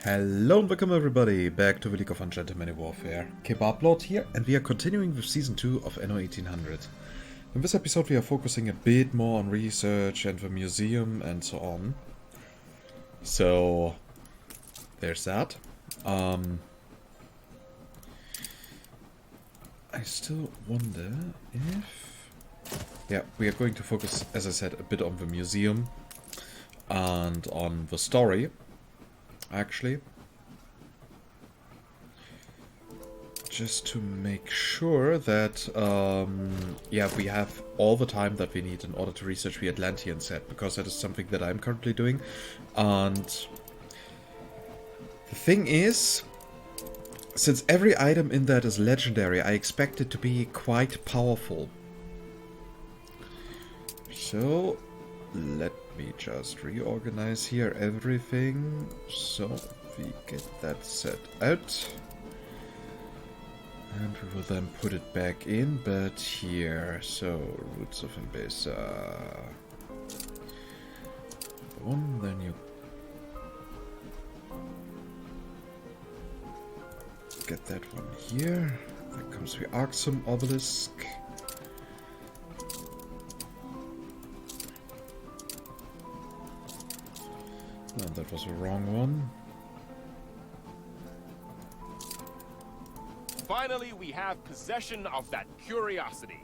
Hello and welcome everybody back to the League of Ungentlemanly Warfare. Kebablord here, and we are continuing with Season 2 of Anno 1800. In this episode we are focusing a bit more on research and the museum and so on. So, there's that. I still wonder if... Yeah, we are going to focus, as I said, a bit on the museum and on the story. Actually, just to make sure that yeah, we have all the time that we need in order to research the Atlantean set, because that is something that I'm currently doing. And the thing is, since every item in that is legendary, I expect it to be quite powerful. So let me just reorganize here everything, so we get that set out. And we will then put it back in, but here, so roots of Embesa. One, then you get that one here. There comes the Arxum Obelisk. No, that was a wrong one. Finally, we have possession of that curiosity.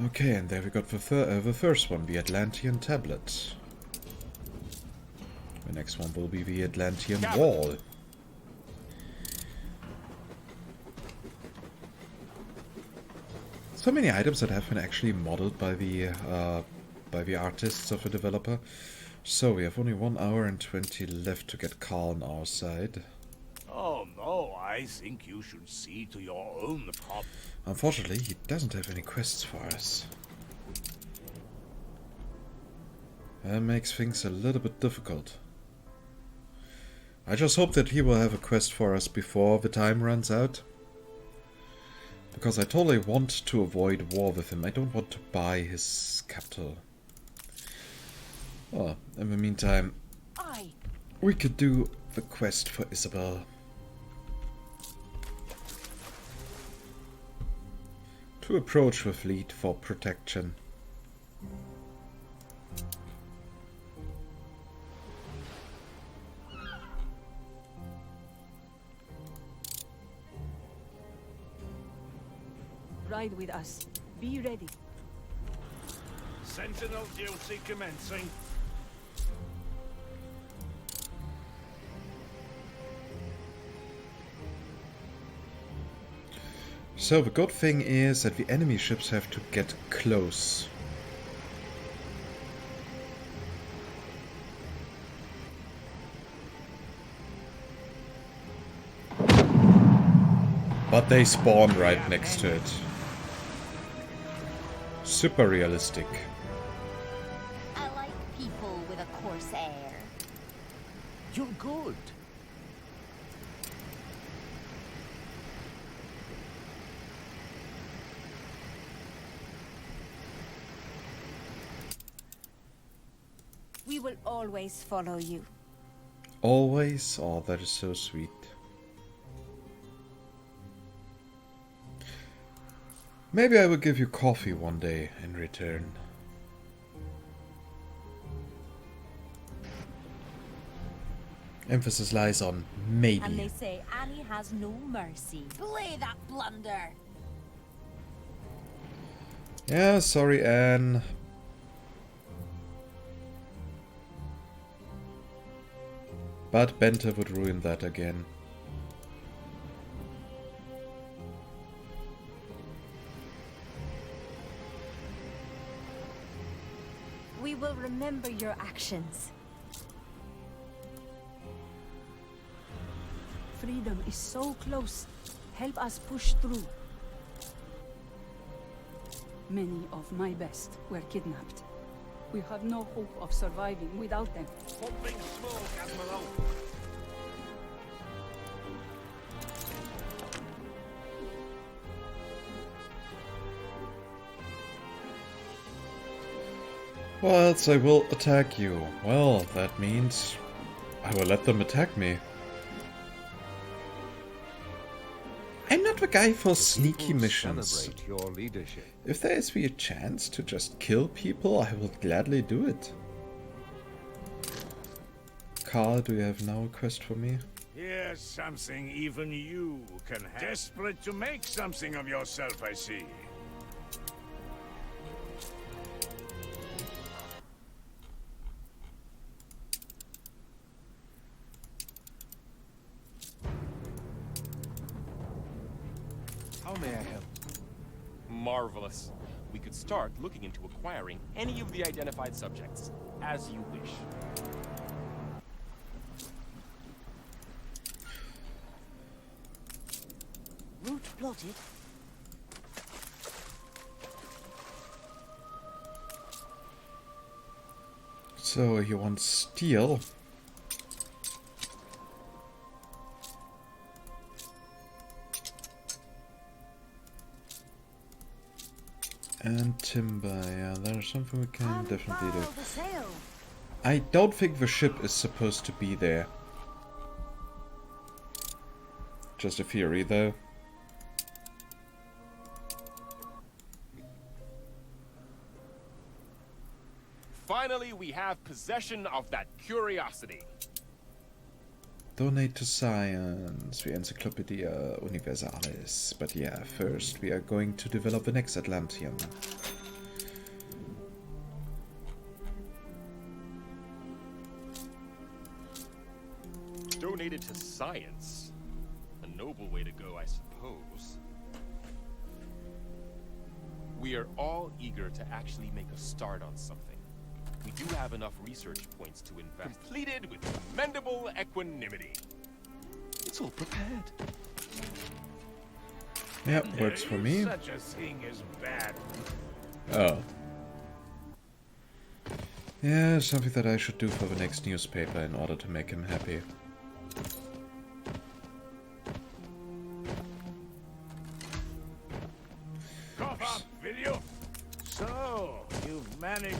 Okay, and there we got the first one, the Atlantean tablet. The next one will be the Atlantean wall. So many items that have been actually modeled by the artists of the developer. So we have only 1 hour and 20 left to get Carl on our side. Oh no, I think you should see to your own problem. Unfortunately, he doesn't have any quests for us. That makes things a little bit difficult. I just hope that he will have a quest for us before the time runs out. Because I totally want to avoid war with him. I don't want to buy his capital. Well, in the meantime, we could do the quest for Isabel. To approach the fleet for protection. Ride with us. Be ready. Sentinel duty commencing. So the good thing is that the enemy ships have to get close. But they spawn right next to it. Super realistic. I like people with a coarse air. You're good. We will always follow you. Always? Oh, that is so sweet. Maybe I will give you coffee one day in return. Emphasis lies on maybe. And they say Annie has no mercy. Play that blunder. Yeah, sorry, Anne. But Bente would ruin that again. We will remember your actions. Freedom is so close. Help us push through. Many of my best were kidnapped. We have no hope of surviving without them. Pumping smoke, Admiral. Or else I will attack you. Well, that means I will let them attack me. I'm not the guy for sneaky missions. Celebrate your leadership. If there is a chance to just kill people, I will gladly do it. Carl, do you have now a quest for me? Here's something even you can have. Desperate to make something of yourself, I see. How may I help? Marvelous. We could start looking into acquiring any of the identified subjects, as you wish. Route plotted. So he wants steel. And timber, yeah, there's something we can definitely do. The sail. I don't think the ship is supposed to be there. Just a theory, though. Finally, we have possession of that curiosity. Donate to science, the Encyclopedia Universalis. But yeah, first we are going to develop the next Atlantean. Donated to science. A noble way to go, I suppose. We are all eager to actually make a start on something. We do have enough research points to invest. Completed with commendable equanimity. It's all prepared. Yep, works for me. Such a thing as bad. Oh. Yeah, something that I should do for the next newspaper in order to make him happy. Cough up, will you? So, you've managed.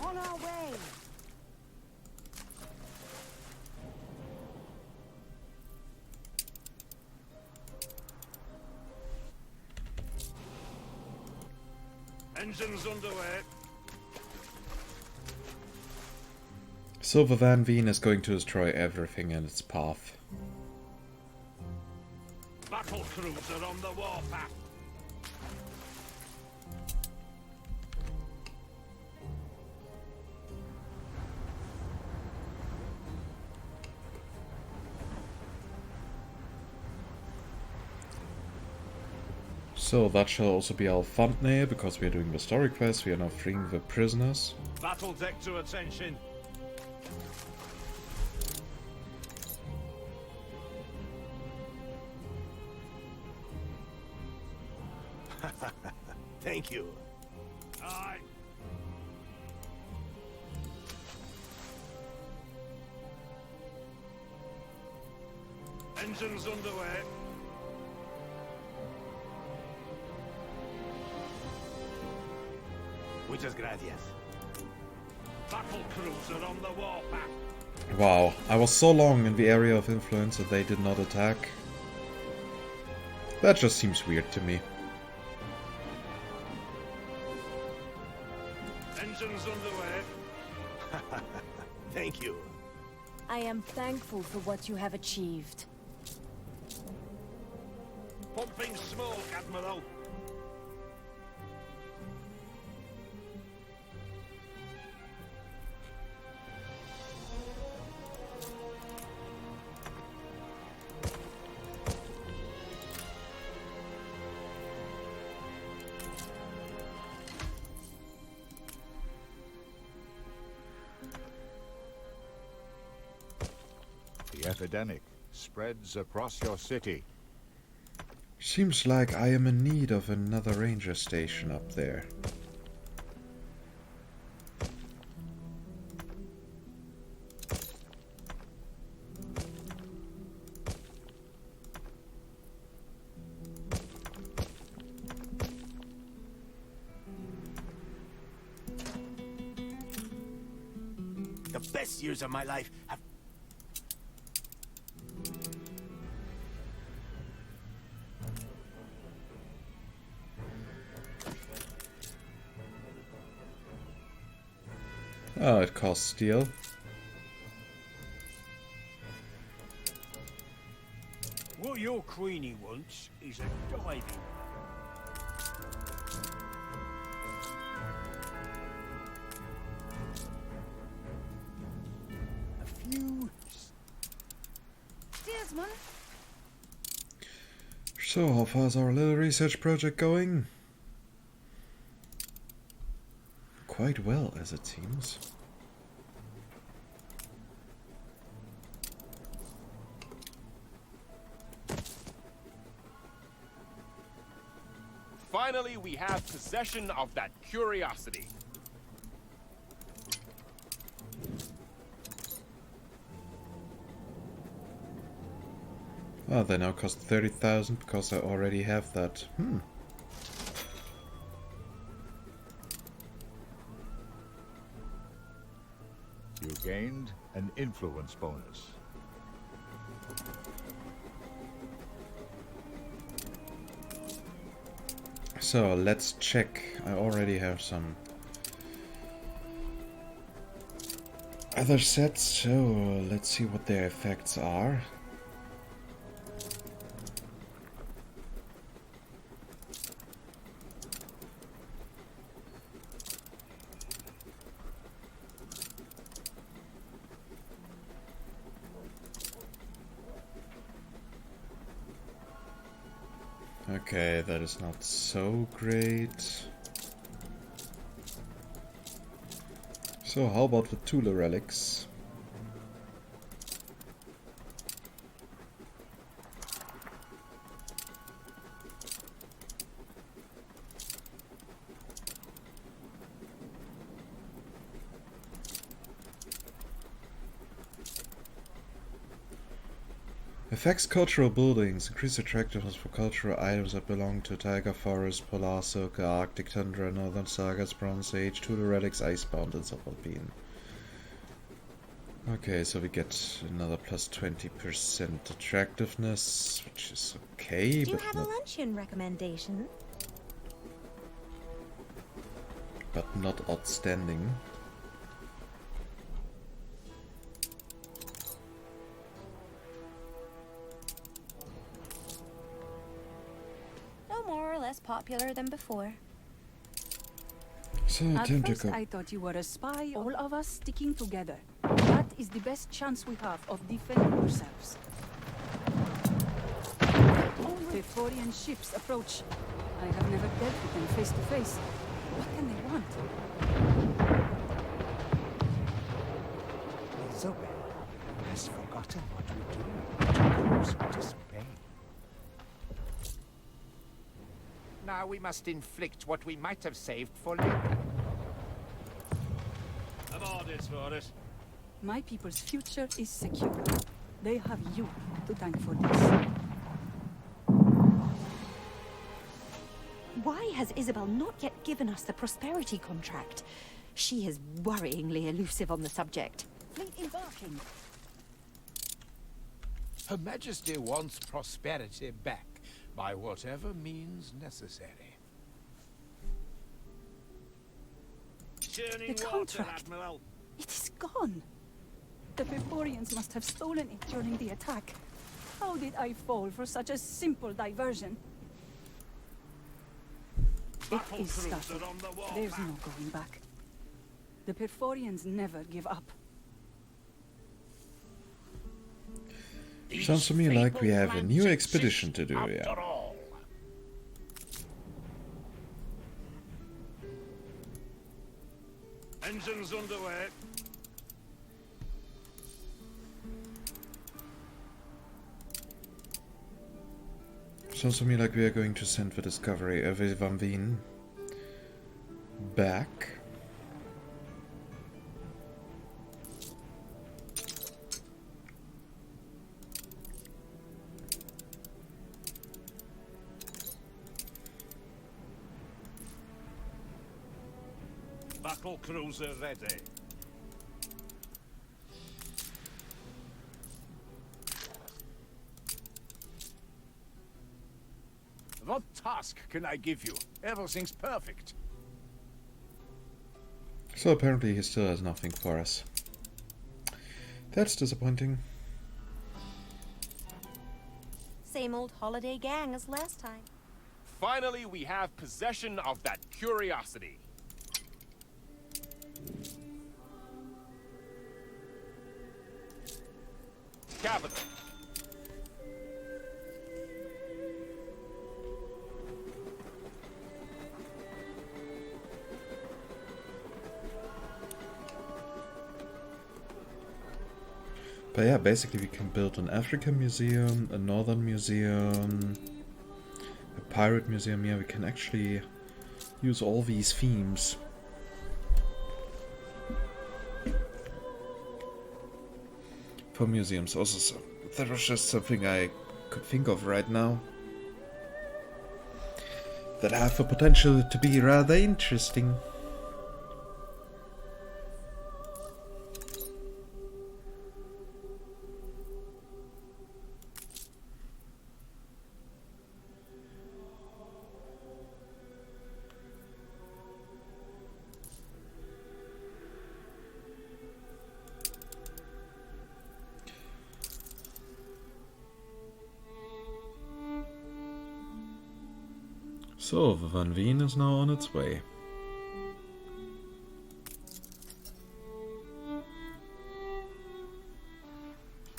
On our way. Engines underway. So the Van Veen is going to destroy everything in its path. Battle cruiser on the warpath. So that shall also be our thumbnail, because we are doing the story quest, we are now freeing the prisoners. Battle deck to attention. Thank you. Aye. Engines underway. Muchas gracias. Battle cruiser on the warpath. Wow, I was so long in the area of influence that they did not attack. That just seems weird to me. Engines underway. Thank you. I am thankful for what you have achieved. Pumping smoke, Admiral. The epidemic spreads across your city. Seems like I am in need of another ranger station up there. The best years of my life have... Oh, it costs steel. What your Queenie wants is a diving. A few... Steersman, So, how far is our little research project going? Quite well, as it seems. Finally, we have possession of that curiosity. Oh, they now cost 30,000 because I already have that. You gained an influence bonus. So, let's check. I already have some other sets, so let's see what their effects are. Okay, that is not so great. So how about the Tula relics? Affects cultural buildings, increase attractiveness for cultural items that belong to Taiga Forest, Polar Circle, Arctic Tundra, Northern Sagas, Bronze Age, Tula relics, Icebound, and so on. Okay, so we get another plus 20% attractiveness, which is okay, Do you but have a not, luncheon recommendation? but not outstanding. No more or less popular than before. So At time to first go. I thought you were a spy, all of us sticking together. That is the best chance we have of defending ourselves. The Forian ships approach. I have never dealt with them face to face. What can they want? Isabel has forgotten what we do. To cause disobey. Now we must inflict what we might have saved for later. Have orders for us. My people's future is secure. They have you to thank for this. Why has Isabel not yet given us the prosperity contract? She is worryingly elusive on the subject. Fleet embarking. Her Majesty wants prosperity back by whatever means necessary. Churning The water, contract. Admiral. It is gone. The Purporians must have stolen it during the attack. How did I fall for such a simple diversion? It Battle is cruiser started. on the wall. There's no going back. The Purporians never give up. Sounds to me like we have a new expedition to do, yeah. After all. Engines underway. Sounds to me like we are going to send the Discovery of Van Veen back. Battle cruiser ready. What task can I give you? Everything's perfect. So apparently he still has nothing for us. That's disappointing. Same old holiday gang as last time. Finally, we have possession of that curiosity. Capital. But yeah, basically we can build an African museum, a northern museum, a pirate museum. Yeah, we can actually use all these themes. For museums also, so that was just something I could think of right now. That have the potential to be rather interesting. So, the Van Veen is now on its way.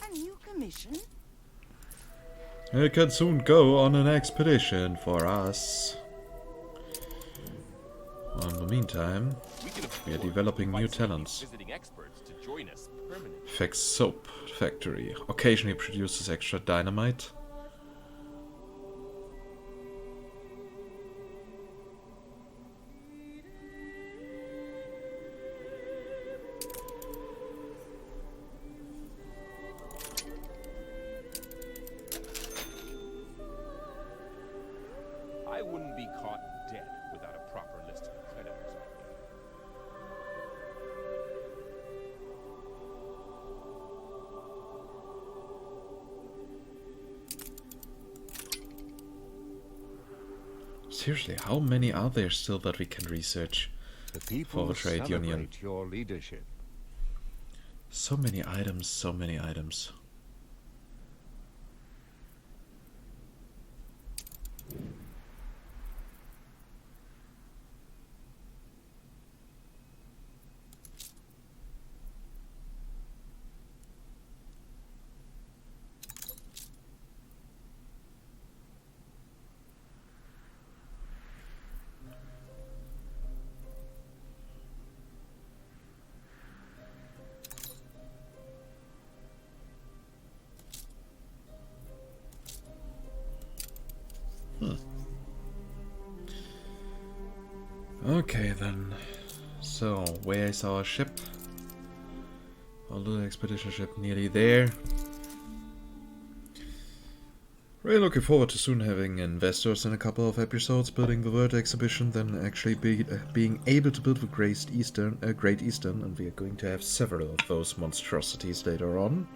A new commission? It can soon go on an expedition for us. Well, in the meantime, we are developing new talents. Visiting experts to join us permanently. Fex Soap Factory occasionally produces extra dynamite. I wouldn't be caught dead without a proper list of creditors. Seriously, how many are there still that we can research The people for the trade celebrate union? your leadership. So many items, so many items. Okay then. So, where is our ship? Our little expedition ship nearly there. Really looking forward to soon having investors in a couple of episodes, building the World Exhibition, then actually being able to build the Great Eastern, and we are going to have several of those monstrosities later on.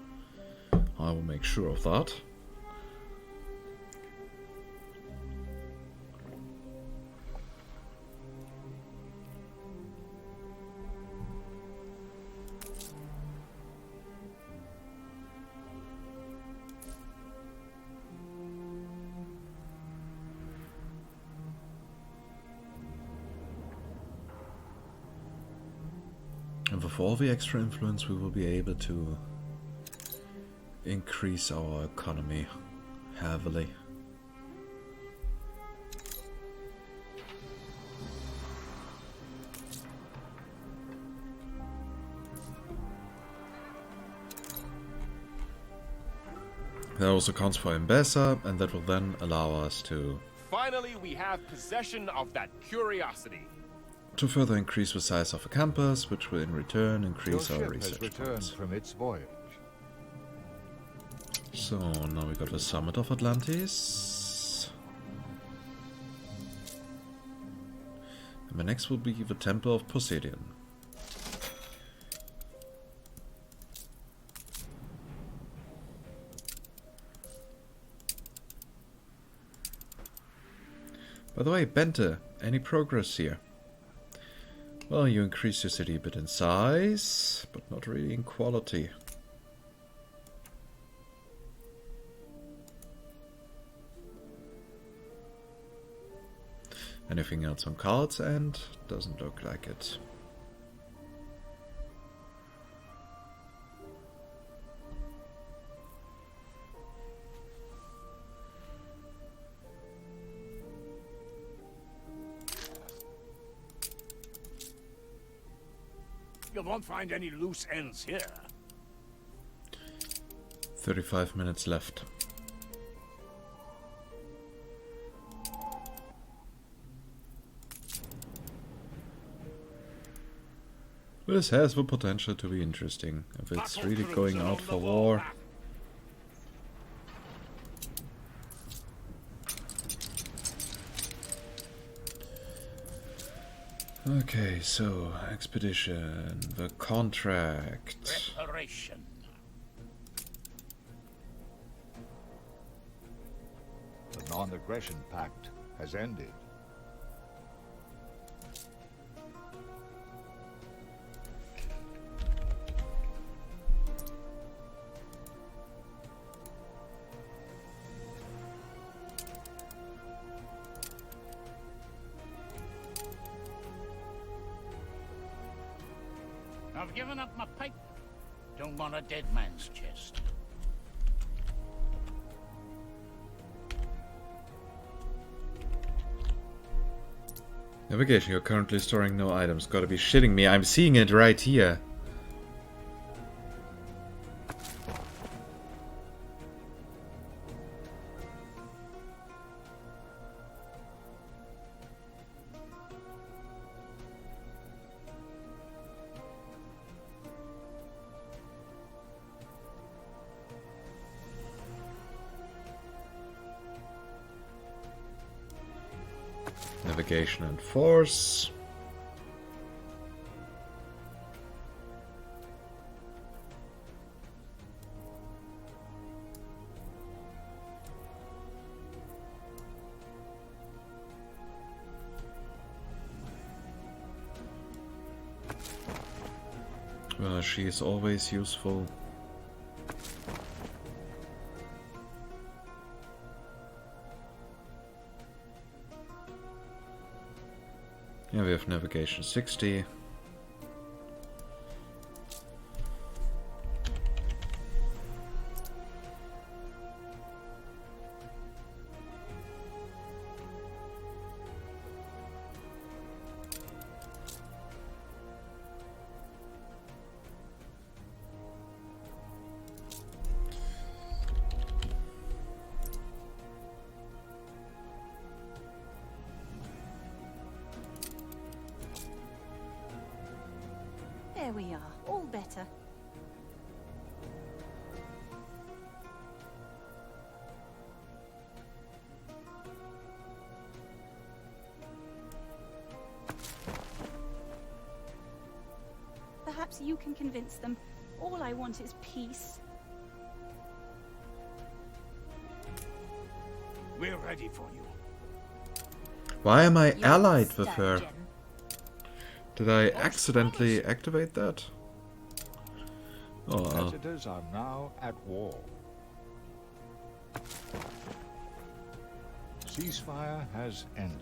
I will make sure of that. And with all the extra influence, we will be able to increase our economy heavily. That also counts for Embesa, and that will then allow us to Finally, we have possession of that curiosity. further increase the size of the campus, which will in return Your increase our ship has research returned points. from its voyage. So now we got the summit of Atlantis. And the next will be the Temple of Poseidon. By the way, Bente, any progress here? Well, you increase your city a bit in size, but not really in quality. Anything else on Carl's end? Doesn't look like it. You won't find any loose ends here. 35 minutes left. This has the potential to be interesting, if it's really going out for war. Okay, so, expedition, the contract. Preparation. The non-aggression pact has ended. I've given up my pipe. Don't want a dead man's chest. Navigation, you're currently storing no items. Gotta be shitting me, I'm seeing it right here. Navigation and force. Well, she is always useful. Yeah, we have navigation 60. There we are, all better. Perhaps you can convince them. All I want is peace. We're ready for you. Why am I You're allied with stuck, her? Jim. Did I accidentally activate that? Oh, well. Competitors are now at war. Ceasefire has ended.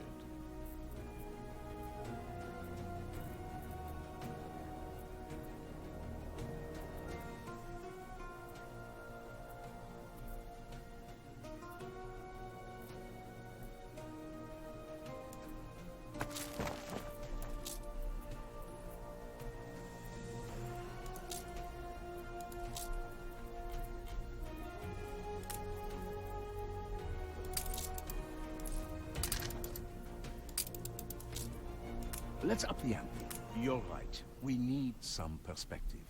Let's up the ante. You're right. We need some perspective.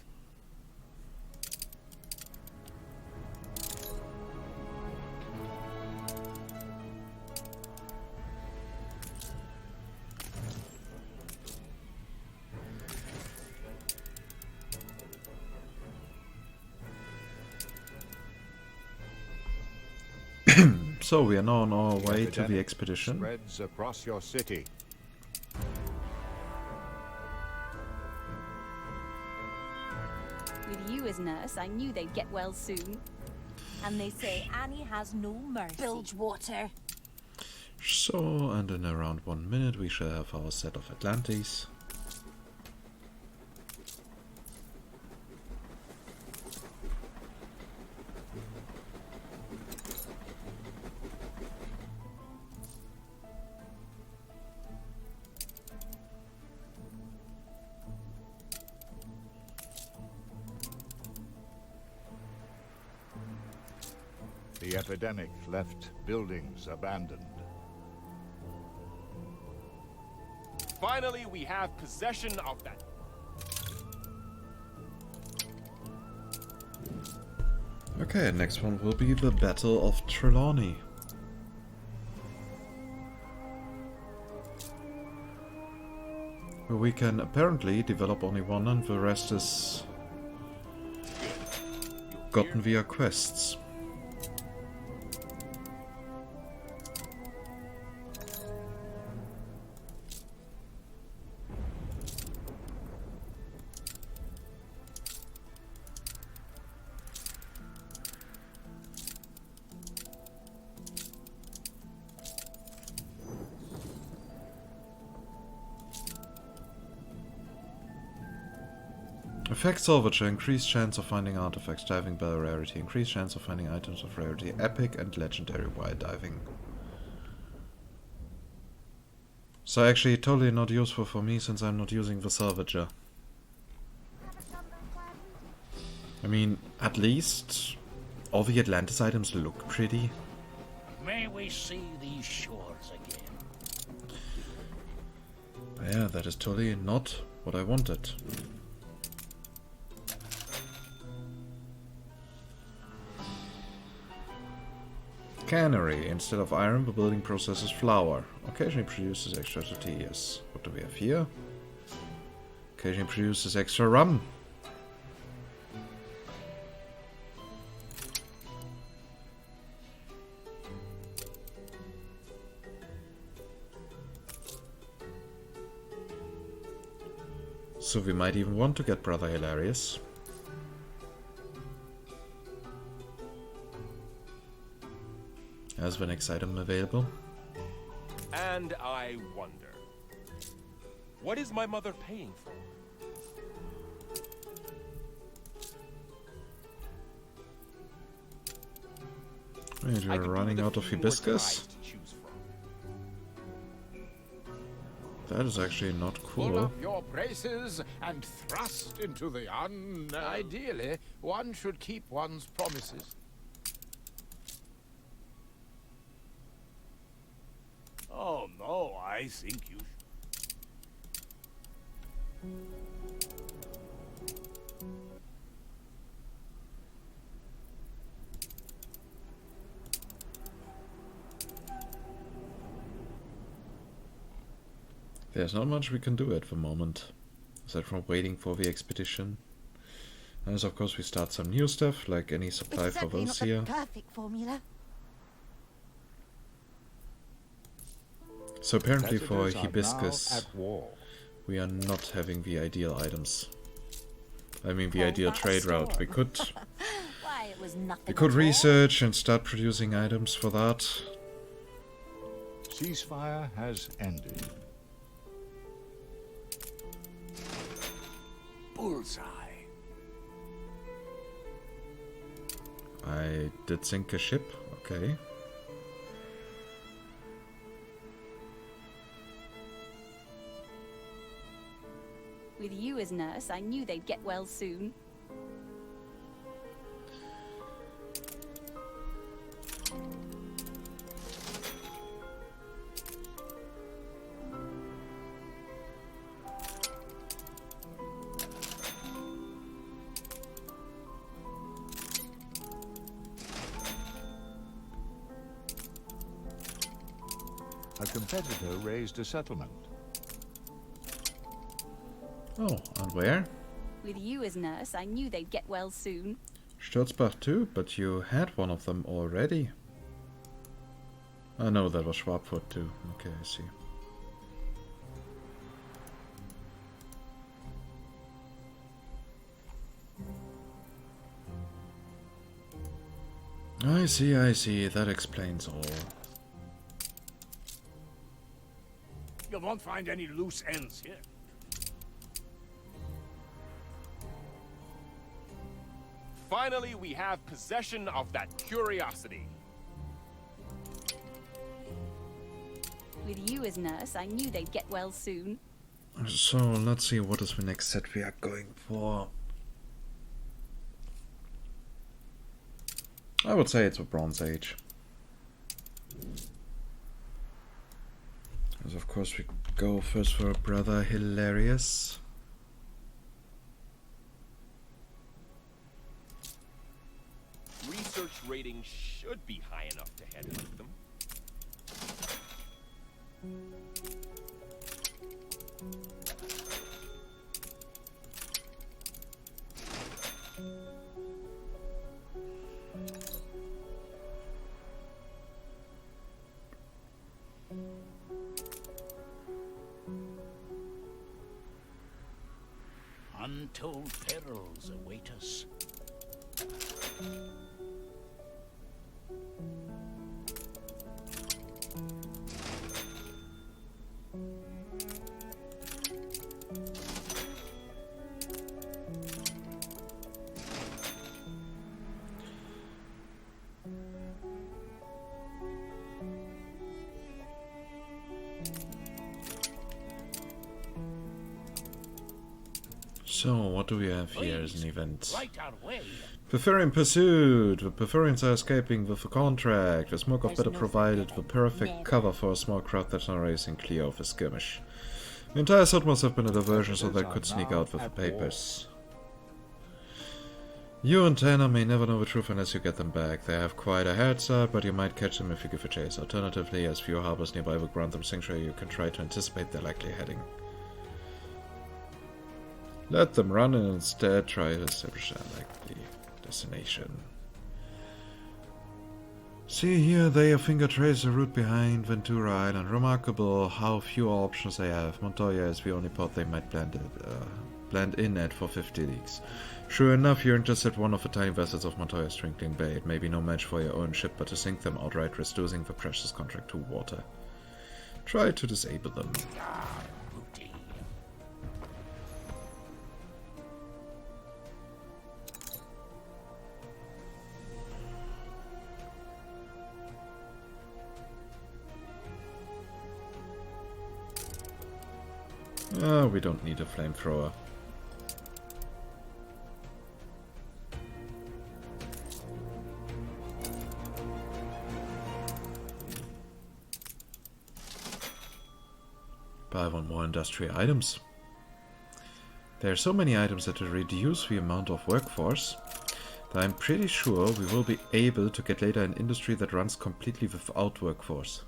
So we are now on our The way to the epidemic expedition. spreads across your city. With you as nurse, I knew they'd get well soon. And they say Annie has no mercy. Bilgewater. So, and in around 1 minute we shall have our set of Atlantis. The epidemic left buildings abandoned. Finally, we have possession of that. Okay, next one will be the Battle of Trelawney. Where we can apparently develop only one and the rest is gotten via quests. Effect Salvager, increased chance of finding artifacts, diving bell rarity, increased chance of finding items of rarity, epic and legendary while diving. So actually totally not useful for me since I'm not using the Salvager. I mean, at least all the Atlantis items look pretty. May we see these shores again. But yeah, that is totally not what I wanted. Cannery. Instead of iron, the building processes flour. Occasionally produces extra tortillas. What do we have here? Occasionally produces extra rum. So we might even want to get Brother Hilarious. As the next item available. And I wonder, what is my mother paying for? Wait, I you're could do running with a out of few more hibiscus? tribes to choose from. That is actually not Pull cool. up your braces and thrust into the unknown. Ideally, one should keep one's promises. Oh no, I think you There's not much we can do at the moment, aside from waiting for the expedition. Unless of course we start some new stuff, like any supply It's for certainly those not here. the perfect formula. So apparently for Competitors are now hibiscus, at war. we are not having the ideal items. I mean the Call ideal that a trade route. We storm. could Why, it was nothing. we could at all. research and start producing items for that. Ceasefire has ended. bullseye. I did sink a ship, okay. With you as nurse, I knew they'd get well soon. A competitor raised a settlement. Oh, and where? With you as nurse, I knew they'd get well soon. Sturzbach too, but you had one of them already. I know that was Schwabfurt too. Okay, I see. I see. That explains all. You won't find any loose ends here. Finally, we have possession of that curiosity. With you as nurse, I knew they'd get well soon. So, let's see what is the next set we are going for. I would say it's a Bronze Age. Because of course we go first for Brother Hilarious. Research rating should be high enough to headhunt them. Untold perils await us. So, what do we have here as an event? Right our way. Bavarian Pursuit! The Bavarians are escaping with a contract. The smoke of battle provided the perfect cover for a small crowd that's now racing clear of a skirmish. The entire set must have been a diversion so they could sneak out with the papers. You and Tanner may never know the truth unless you get them back. They have quite a head start, but you might catch them if you give a chase. Alternatively, as few harbors nearby will grant them sanctuary, you can try to anticipate their likely heading. Let them run and instead try to establish their likely destination. See here, they finger trace the route behind Ventura Island. Remarkable how few options they have. Montoya is the only port they might blend in at for 50 leagues. Sure enough, you intercept one of the tiny vessels of Montoya's twinkling bay. It may be no match for your own ship, but to sink them outright risks losing the precious contract to water. Try to disable them. We don't need a flamethrower. Buy one more industrial items. There are so many items that will reduce the amount of workforce that I'm pretty sure we will be able to get later an industry that runs completely without workforce.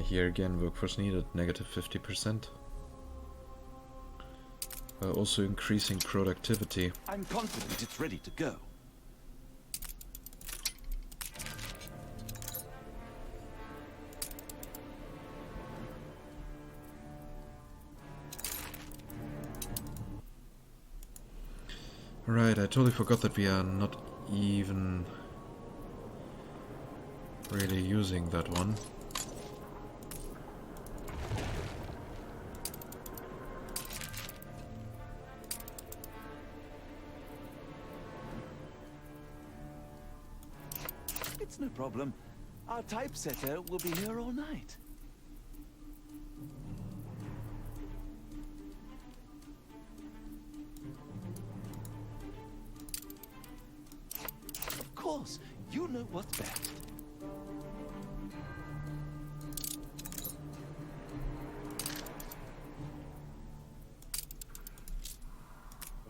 Here again, workforce needed, negative 50%. Also increasing productivity. I'm confident it's ready to go. Right, I totally forgot that we are not even really using that one. It's no problem. Our typesetter will be here all night. Of course, you know what's best.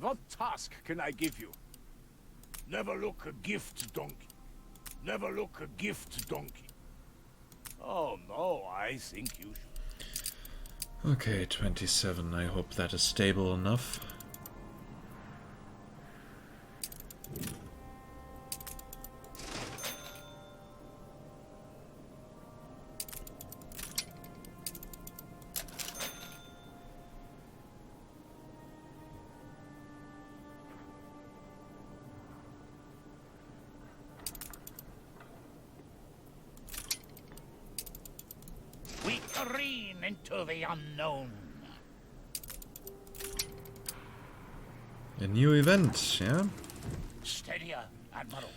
What task can I give you? Never look a gift, donkey. Never look a gift, donkey. Oh no, I think you should. Okay, 27. I hope that is stable enough. We careen into the unknown. A new event, yeah? Steadier, Admiral.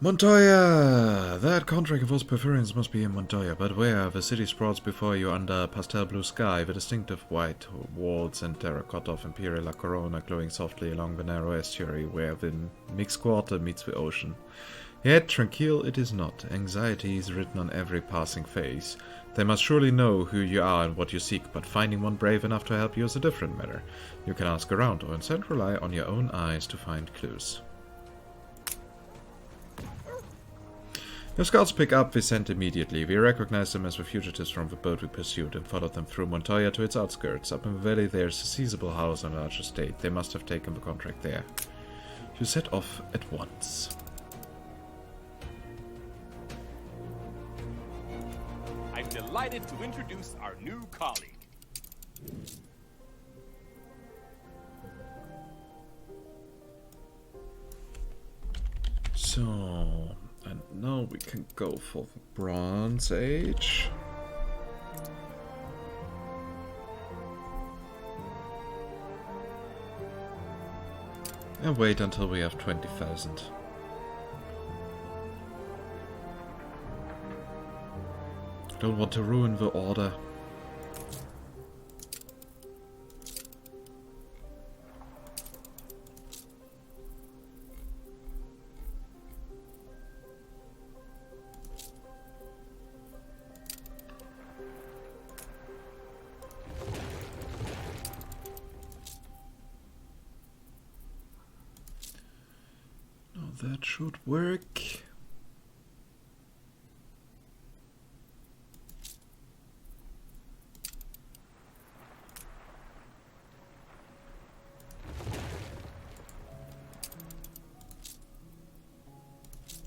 Montoya! That contract involves preference must be in Montoya, but where? The city sprawls before you under pastel blue sky, the distinctive white walls and terracotta of Imperial La Corona glowing softly along the narrow estuary where the mixed quarter meets the ocean. Yet tranquil it is not. Anxiety is written on every passing face. They must surely know who you are and what you seek, but finding one brave enough to help you is a different matter. You can ask around, or instead rely on your own eyes to find clues. Your scouts pick up the scent immediately. We recognize them as the fugitives from the boat we pursued and followed them through Montoya to its outskirts. Up in the valley there is a seizable house on a large estate. They must have taken the contract there. You set off at once. I'm delighted to introduce our new colleague. So, and now we can go for the Bronze Age. And wait until we have 20,000. Don't want to ruin the order. Now that should work.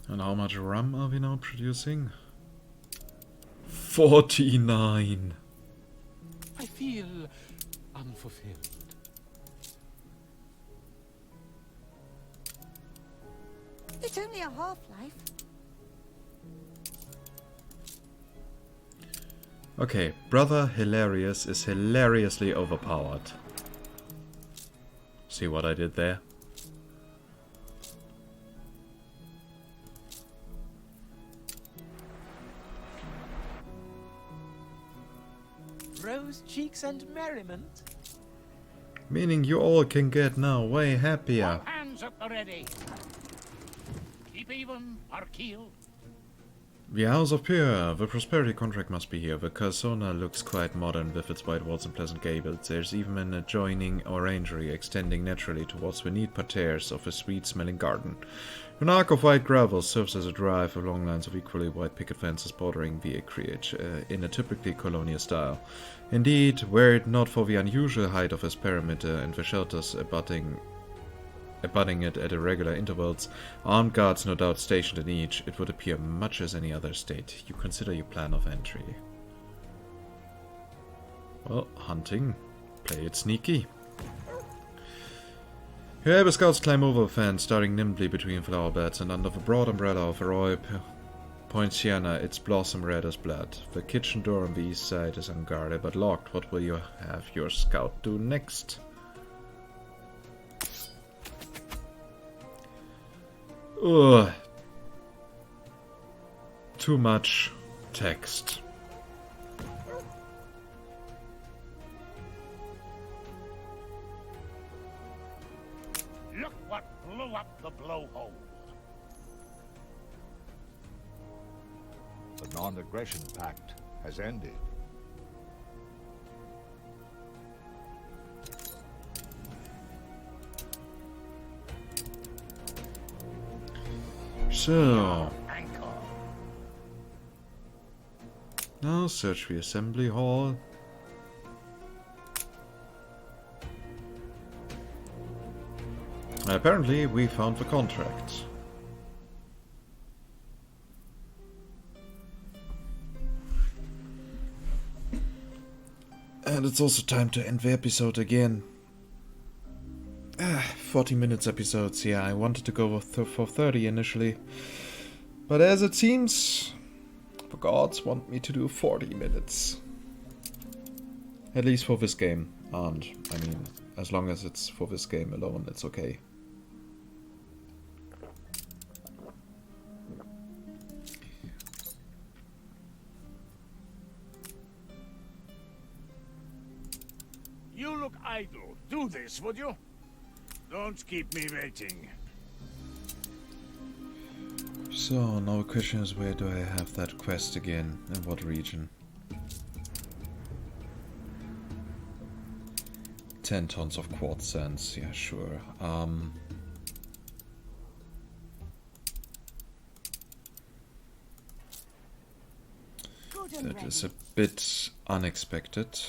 And how much rum are we now producing? 49! I feel unfulfilled. It's only a half-life. Okay, Brother Hilarious is hilariously overpowered. See what I did there? Rose cheeks and merriment. Meaning you all can get now way happier. All hands at the ready. Keep even or keel. The House of Pure. The Prosperity contract must be here. The Casona looks quite modern with its white walls and pleasant gables. There's even an adjoining orangery extending naturally towards the neat parterres of a sweet-smelling garden. An arc of white gravel serves as a drive with long lines of equally white picket fences bordering the acreage, in a typically colonial style. Indeed, were it not for the unusual height of this perimeter and the shelters abutting it at irregular intervals, armed guards no doubt stationed in each, it would appear much as any other estate. You consider your plan of entry. Well, hunting. Play it sneaky. Your able scouts climb over the fence, darting nimbly between flower beds, and under the broad umbrella of Arroyo Poinciana, its blossom red as blood. The kitchen door on the east side is unguarded, but locked. What will you have your scout do next? Ugh. Too much text. Look what blew up the blowhole. The non-aggression pact has ended. So, Anchor. now search the assembly hall. And apparently we found the contract. And it's also time to end the episode again. 40 minutes episodes, yeah, I wanted to go for 30 initially. But as it seems, the gods want me to do 40 minutes. At least for this game. And, I mean, as long as it's for this game alone, it's okay. You look idle. Do this, would you? Don't keep me waiting. So, now the question is, where do I have that quest again? In what region? 10 tons of quartz sands, yeah, sure. That is a bit unexpected.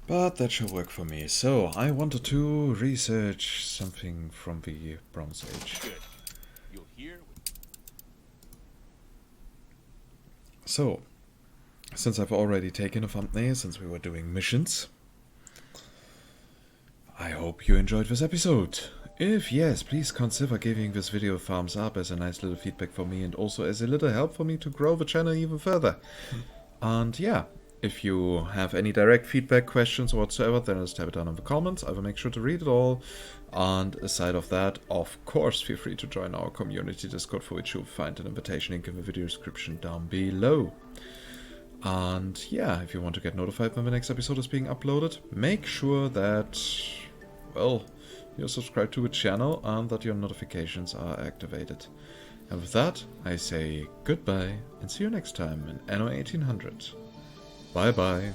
But that should work for me. So, I wanted to research something from the Bronze Age. Good. You'll hear. So, since I've already taken a thumbnail, since we were doing missions, I hope you enjoyed this episode. If yes, please consider giving this video a thumbs up as a nice little feedback for me and also as a little help for me to grow the channel even further. And yeah, if you have any direct feedback, questions, or whatsoever, then just type it down in the comments. I will make sure to read it all. And aside of that, of course, feel free to join our community Discord, for which you'll find an invitation link in the video description down below. And yeah, if you want to get notified when the next episode is being uploaded, make sure that, well, you're subscribed to the channel and that your notifications are activated. And with that, I say goodbye and see you next time in Anno 1800. Bye bye.